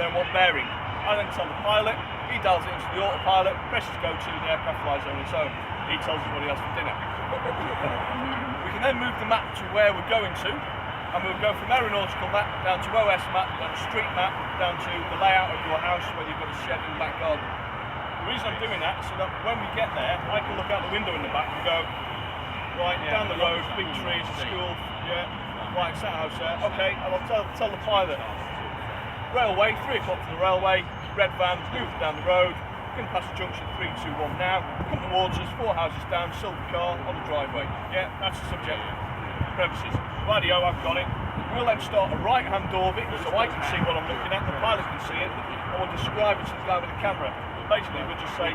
turn one bearing. I then tell the pilot, he dials it into the autopilot, presses go to, the aircraft flies on its own. He tells us what he has for dinner. We can then move the map to where we're going to, and we'll go from aeronautical map down to OS map, down to street map, down to the layout of your house, whether you've got a shed in the back garden. The reason I'm doing that is so that when we get there, I can look out the window in the back and go, right, down the road, big trees, school, yeah, right, it's that house there, okay, and I'll tell the pilot, railway, 3 o'clock to the railway, red van, move down the road, going past the junction 321 now, come towards us, 4 houses down, silver car on the driveway. Yeah, that's the subject premises. Radio, I've got it. We'll then start a right-hand orbit so I can see what I'm looking at, the pilot can see it, and we'll describe it to the guy with the camera. Basically, we'll just say,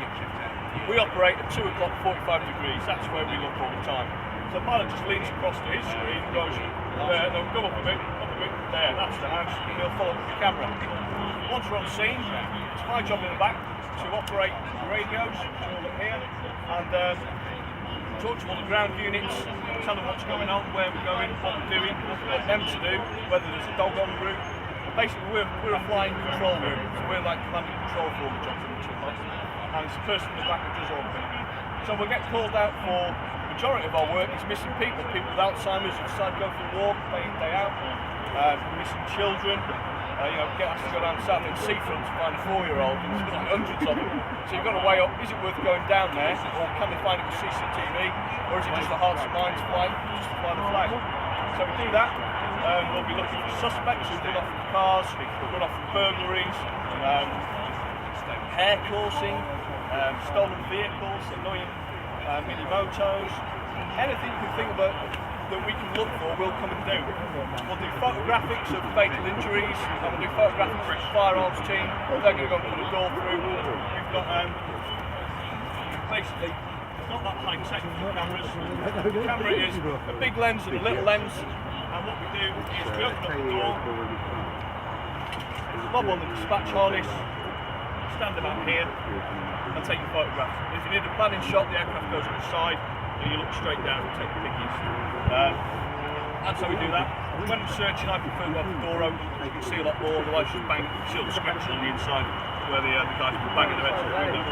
we operate at 2 o'clock 45 degrees, that's where we look all the time. So the pilot just leans across to his screen and goes, no, go up a bit, there, that's the house, and he'll follow with the camera. Once we're on scene, it's my job in the back to operate the radios, all up here, and talk to all the ground units, tell them what's going on, where we're going, what we're doing, what we want them to do, whether there's a dog on the route. Basically, we're a flying control room, so we're like command and control for all the jobs in the chipmunk, and it's the person in the back that does all of it. So we'll get called out for the majority of our work is missing people with Alzheimer's who decide to go for a walk day in, day out, missing children. Get asked to go down Saturday and Seafront to find a 4-year-old, and there's like hundreds of them. So you've got to weigh up, is it worth going down there, or can they find it with CCTV, or is it just a hearts and minds flight, just to fly the flag? So we do that. We'll be looking for suspects who run off from cars, run off from burglaries, hair coursing, stolen vehicles, annoying mini motos, anything you can think about that we can look for, we'll come and do. We'll do photographics of fatal injuries, and we'll do photographics of the firearms team. They're going to go and put a door through. We've got basically, it's not that high tech cameras. The camera is a big lens and a little lens, and what we do is we open up the door, lob on the dispatch harness, stand them out here, and take your photographs. If you need a planning shot, the aircraft goes on the side, and you look straight down and take the pictures. And so we do that. When I'm searching, I prefer to have the door open because you can see a lot more, otherwise you just bang, you see all the scratches on the inside where the guys can bang their heads on the window.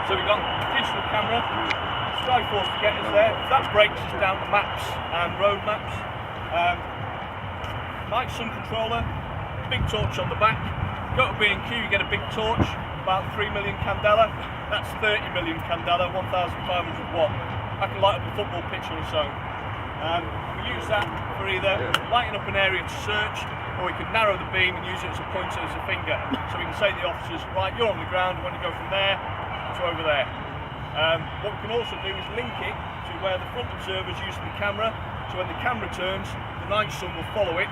So we've got digital camera, Skyforce to get us there. That breaks us down to maps and road maps. Night sun controller, big torch on the back. Go to B&Q, you get a big torch, about 3 million candela. That's 30 million candela, 1,500 watt. I can light up a football pitch on its own. We use that for either lighting up an area to search, or we can narrow the beam and use it as a pointer, as a finger. So we can say to the officers, right, you're on the ground, I want to go from there to over there. What we can also do is link it to where the front observer's using the camera, so when the camera turns, the night sun will follow it,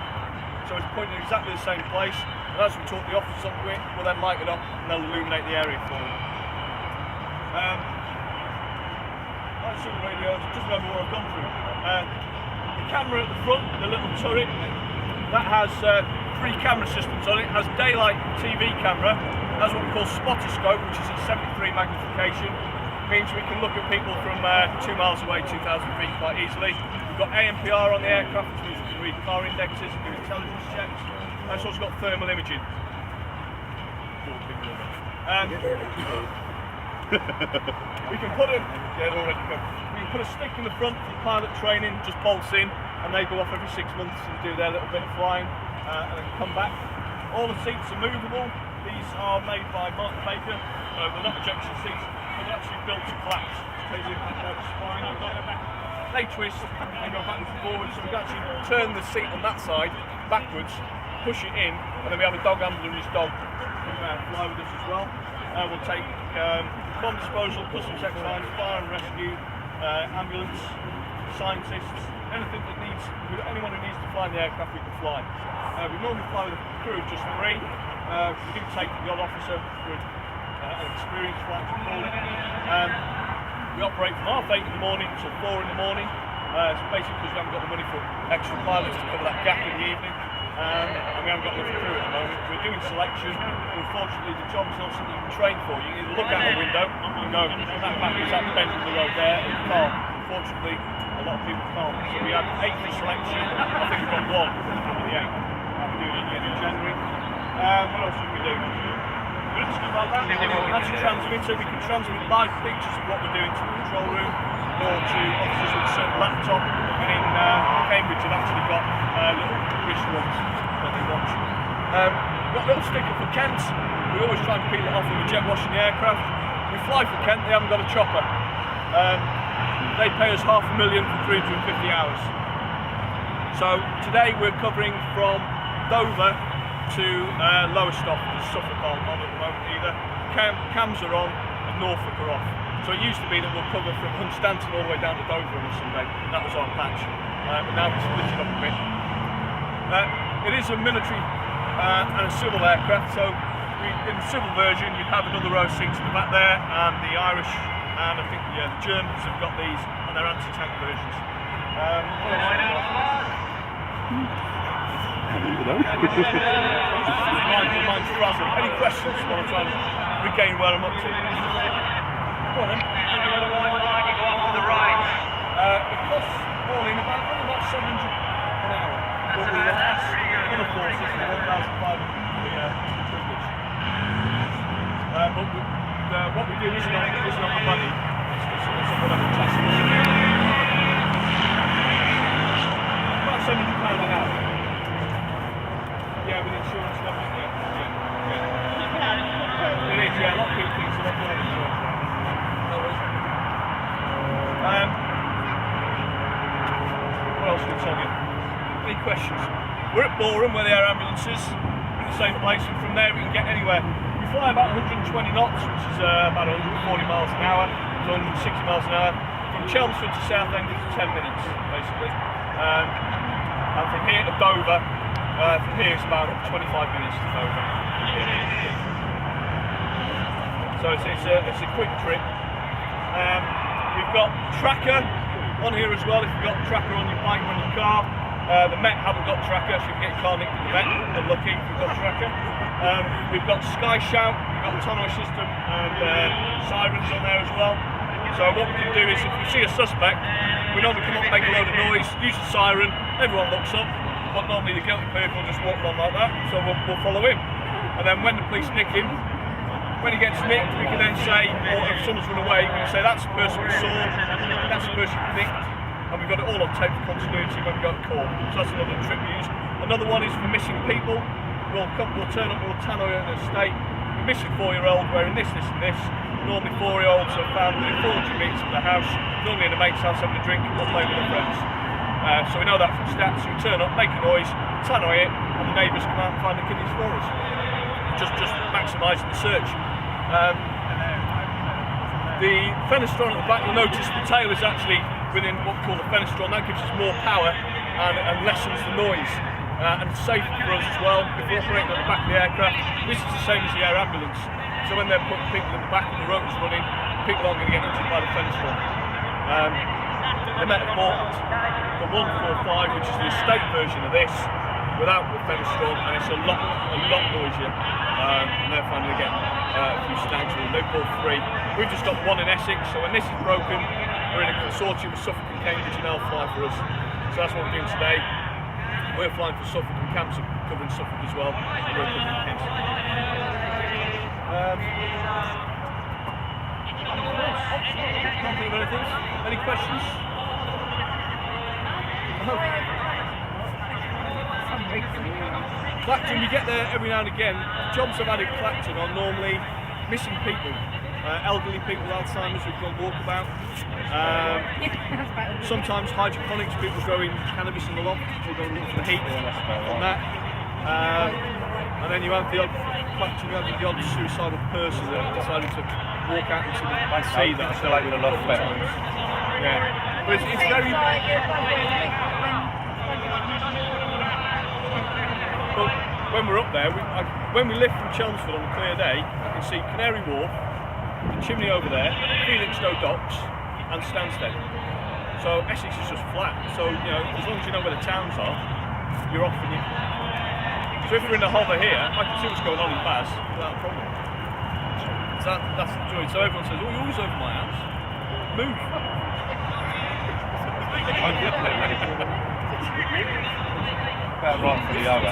so it's pointing in exactly the same place, and as we talk the officers onto it, we'll then light it up and they'll illuminate the area for them. Night sun radios, just remember what I've gone through. The camera at the front, the little turret, that has 3 camera systems on it. It has daylight TV camera, it has what we call spotoscope, which is at 73 magnification. Means we can look at people from 2 miles away, 2,000 feet quite easily. We've got ANPR on the aircraft, which means we can read car indexes and do intelligence checks. And it's also got thermal imaging. We can put a stick in the front for the pilot training, just bolts in, and they go off every 6 months and do their little bit of flying, and then come back. All the seats are movable. These are made by Martin Baker. They're not ejection seats, but they're actually built to collapse. They twist and go back and forward, so we can actually turn the seat on that side backwards, push it in, and then we have a dog handler and his dog fly with us as well. We'll take bomb disposal, customs excise, fire and rescue, ambulance, scientists, anything that needs, anyone who needs to fly in the aircraft, we can fly. We normally fly with a crew of just 3. We do take the odd officer for an experienced flight to call it. We operate from 8:30 in the morning till 4 in the morning. It's basically because we haven't got the money for extra pilots to cover that gap in the evening. And we haven't got enough crew at the moment. We're doing selection. Unfortunately, the job's not something you can train for. You can either look out the window and go, that back is that bend in the road there, and you can't. Unfortunately, a lot of people can't. So we had 8 for selection. I think we've got 1 out of the 8. We're doing it again in January. What else do we do? We're asking about that. That's a transmitter. We can transmit live pictures of what we're doing to the control room or to officers with a certain laptop. And in Cambridge, I've actually got little wristwatches that they watch. Got a little sticker for Kent. We always try and peel it off when we jet washing the aircraft. We fly for Kent, they haven't got a chopper. They pay us $500,000 for 350 hours. So today we're covering from Dover to Lowestoft, Suffolk on at the moment either. Cams are on and Norfolk are off. So it used to be that we'll cover from Hunstanton all the way down to Dover on a Sunday. That was our patch. But now we're splitting up a bit. It is a military and a civil aircraft, so in the civil version you'd have another row of seats at the back there, and the Irish and I think the Germans have got these on their anti-tank versions. Mine's frazzled. Any questions while I'm trying to regain where I'm up to? Go on then. The right. It costs all in about 700 an hour. But we will ask other forces for 1,500 for the privilege. But what we do isn't on the money. It's whatever class it is. About £700 an hour. Yeah, with insurance and everything. Yeah. It is, yeah. A lot of people think it's a lot more than insurance. What else can I tell you? Any questions? We're at Boreham where the air ambulance is, in the same place, and from there we can get anywhere. We fly about 120 knots, which is about 140 miles an hour, 160 miles an hour. From Chelmsford to Southend it's 10 minutes, basically. And from here to Dover, from here it's about 25 minutes to Dover. So it's a quick trip. We've got tracker on here as well, if you've got tracker on your bike or on your car. The Met haven't got tracker, so you can get your car nicked with the Met. Unlucky if we've got tracker. We've got Sky Shout, we've got the tannoy system and sirens on there as well. So what we can do is if we see a suspect, we normally come up and make a load of noise, use the siren, everyone looks up, but normally the guilty vehicle will just walk on like that, so we'll follow him. And then when the police nick him, when he gets nicked, we can then say, or if someone's run away, we can say that's the person we saw, that's the person we nicked, and we've got it all on tape for continuity when we go to court. So that's another trick we use. Another one is for missing people. We'll turn up with a tannoy at an estate, a missing 4-year-old wearing this and this. Normally 4-year-olds are found within 400 metres of the house, normally in a mate's house having a drink or playing with their friends. So we know that from stats, so we turn up, make a noise, tannoy it, and the neighbours come out and find the kiddies for us. Just maximising the search. The fenestron at the back, you'll notice the tail is actually within what we call the fenestron. That gives us more power and lessens the noise. And it's safer for us as well. If we're operating at the back of the aircraft, this is the same as the air ambulance. So when they're putting people in the back and the rotors running, people aren't going to get injured by the fenestron. The Met bought the 145, which is the estate version of this, without the fenestron, and it's a lot noisier. And they're finally getting a few snags with them. They've bought 3. We've just got 1 in Essex, so when this is broken, we're in a consortium with Suffolk and Cambridge, and they'll fly for us. So that's what we're doing today. We're flying for Suffolk, and Camps are covering Suffolk as well, and we're covering Kent. Can't think of anything. Any questions? Clacton, you get there every now and again. Jobs I've had in Clacton are normally missing people, elderly people with Alzheimer's who've gone walkabout. Sometimes hydroponics, people growing cannabis in the loft, people go look for the heat on that. And then you have the odd Clacton, you have the odd suicidal person that decided to walk out into the sea that I still like with a lot of times. Yeah, but it's very. But when we're up there, when we lift from Chelmsford on a clear day, I can see Canary Wharf, the chimney over there, Felixstowe Docks, and Stansted. So Essex is just flat. So you know, as long as you know where the towns are, you're off. And so if we're in the hover here, I can see what's going on in Baz without a problem. So that's the joy. So everyone says, "Oh, you're always over my house. Move." About right for the other.